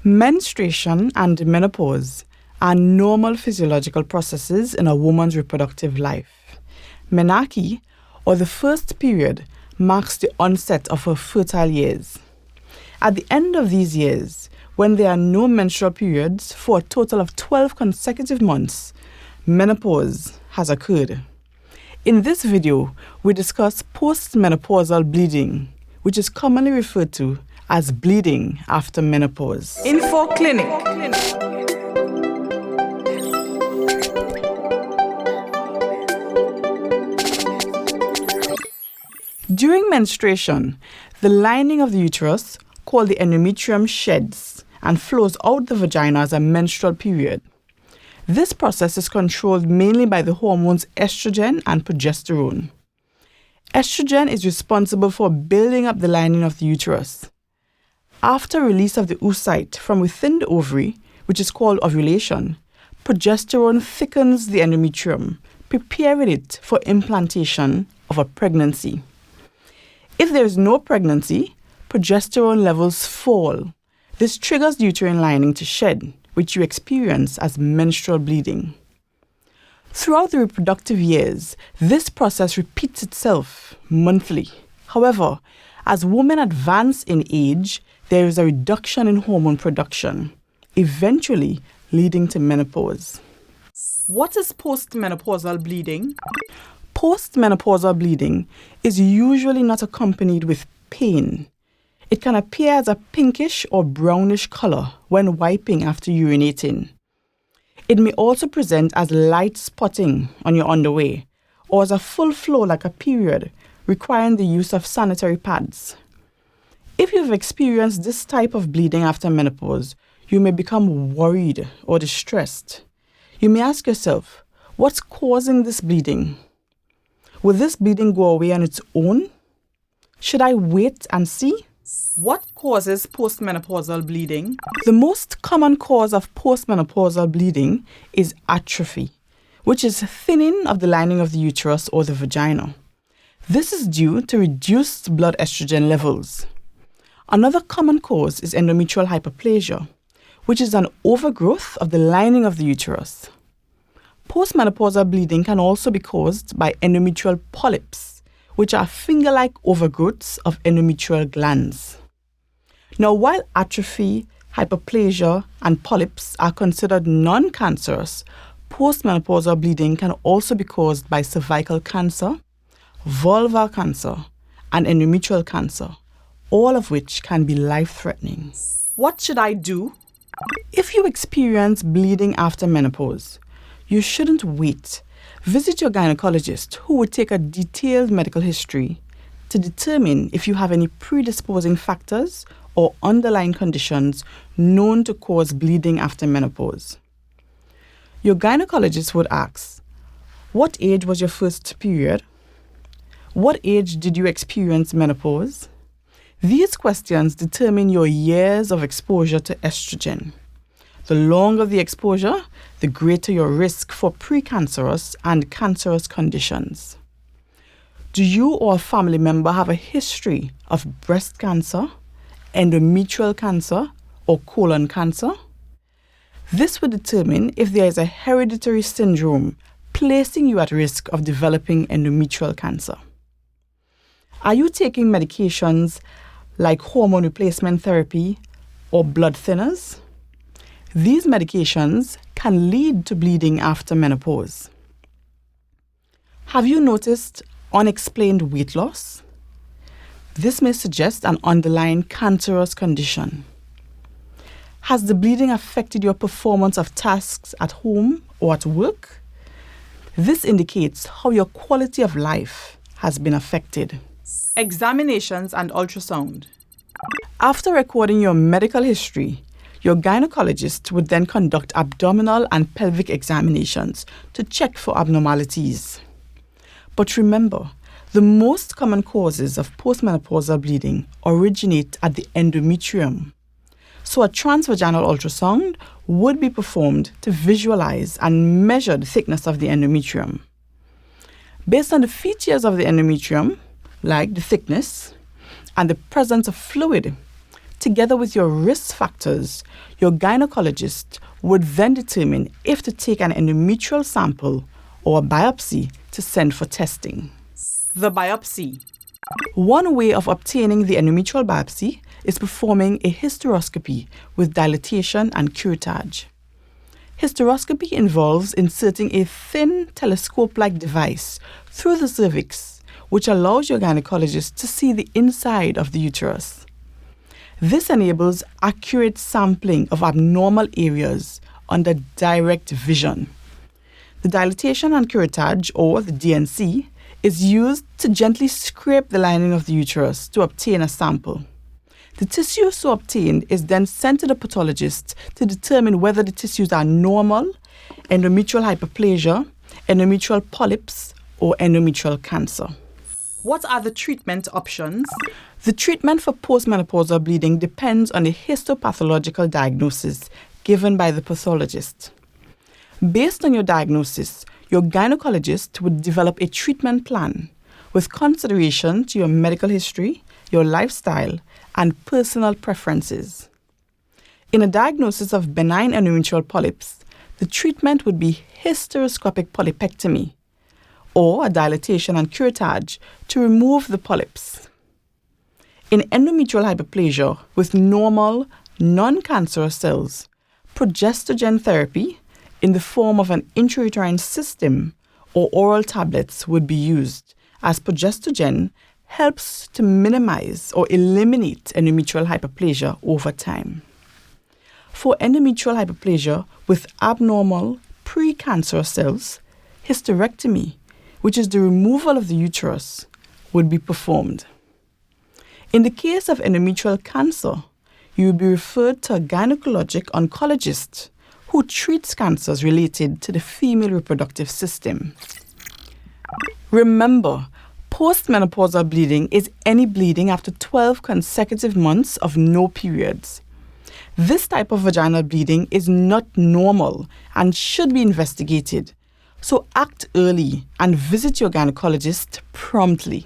Menstruation and menopause are normal physiological processes in a woman's reproductive life. Menarche, or the first period, marks the onset of her fertile years. At the end of these years, when there are no menstrual periods for a total of 12 consecutive months, menopause has occurred. In this video, we discuss postmenopausal bleeding, which is commonly referred to as bleeding after menopause. InfoClinic. During menstruation, the lining of the uterus, called the endometrium, sheds and flows out the vagina as a menstrual period. This process is controlled mainly by the hormones estrogen and progesterone. Estrogen is responsible for building up the lining of the uterus. After release of the oocyte from within the ovary, which is called ovulation, progesterone thickens the endometrium, preparing it for implantation of a pregnancy. If there is no pregnancy, progesterone levels fall. This triggers the uterine lining to shed, which you experience as menstrual bleeding. Throughout the reproductive years, this process repeats itself monthly. However, as women advance in age, there is a reduction in hormone production, eventually leading to menopause. What is postmenopausal bleeding? Postmenopausal bleeding is usually not accompanied with pain. It can appear as a pinkish or brownish color when wiping after urinating. It may also present as light spotting on your underwear or as a full flow like a period, requiring the use of sanitary pads. If you've experienced this type of bleeding after menopause, you may become worried or distressed. You may ask yourself, what's causing this bleeding? Will this bleeding go away on its own? Should I wait and see? What causes postmenopausal bleeding? The most common cause of postmenopausal bleeding is atrophy, which is thinning of the lining of the uterus or the vagina. This is due to reduced blood estrogen levels. Another common cause is endometrial hyperplasia, which is an overgrowth of the lining of the uterus. Postmenopausal bleeding can also be caused by endometrial polyps, which are finger-like overgrowths of endometrial glands. Now, while atrophy, hyperplasia, and polyps are considered non-cancerous, postmenopausal bleeding can also be caused by cervical cancer, vulvar cancer, and endometrial cancer, all of which can be life-threatening. What should I do? If you experience bleeding after menopause, you shouldn't wait. Visit your gynecologist, who will take a detailed medical history to determine if you have any predisposing factors or underlying conditions known to cause bleeding after menopause. Your gynecologist would ask, what age was your first period? What age did you experience menopause? These questions determine your years of exposure to estrogen. The longer the exposure, the greater your risk for precancerous and cancerous conditions. Do you or a family member have a history of breast cancer, endometrial cancer, or colon cancer? This will determine if there is a hereditary syndrome placing you at risk of developing endometrial cancer. Are you taking medications like hormone replacement therapy or blood thinners? These medications can lead to bleeding after menopause. Have you noticed unexplained weight loss? This may suggest an underlying cancerous condition. Has the bleeding affected your performance of tasks at home or at work? This indicates how your quality of life has been affected. Examinations and ultrasound. After recording your medical history, your gynecologist would then conduct abdominal and pelvic examinations to check for abnormalities. But remember, the most common causes of postmenopausal bleeding originate at the endometrium. So a transvaginal ultrasound would be performed to visualize and measure the thickness of the endometrium. Based on the features of the endometrium, like the thickness and the presence of fluid, together with your risk factors, your gynecologist would then determine if to take an endometrial sample or a biopsy to send for testing. The biopsy. One way of obtaining the endometrial biopsy is performing a hysteroscopy with dilatation and curettage. Hysteroscopy involves inserting a thin telescope-like device through the cervix, which allows your gynecologist to see the inside of the uterus. This enables accurate sampling of abnormal areas under direct vision. The dilatation and curettage, or the DNC, is used to gently scrape the lining of the uterus to obtain a sample. The tissue so obtained is then sent to the pathologist to determine whether the tissues are normal, endometrial hyperplasia, endometrial polyps, or endometrial cancer. What are the treatment options? The treatment for postmenopausal bleeding depends on a histopathological diagnosis given by the pathologist. Based on your diagnosis, your gynecologist would develop a treatment plan with consideration to your medical history, your lifestyle, and personal preferences. In a diagnosis of benign endometrial polyps, the treatment would be hysteroscopic polypectomy or a dilatation and curettage to remove the polyps. In endometrial hyperplasia with normal, non-cancerous cells, progestogen therapy in the form of an intrauterine system or oral tablets would be used, as progestogen helps to minimize or eliminate endometrial hyperplasia over time. For endometrial hyperplasia with abnormal precancerous cells, hysterectomy, which is the removal of the uterus, would be performed. In the case of endometrial cancer, you will be referred to a gynecologic oncologist who treats cancers related to the female reproductive system. Remember, postmenopausal bleeding is any bleeding after 12 consecutive months of no periods. This type of vaginal bleeding is not normal and should be investigated, so act early and visit your gynecologist promptly.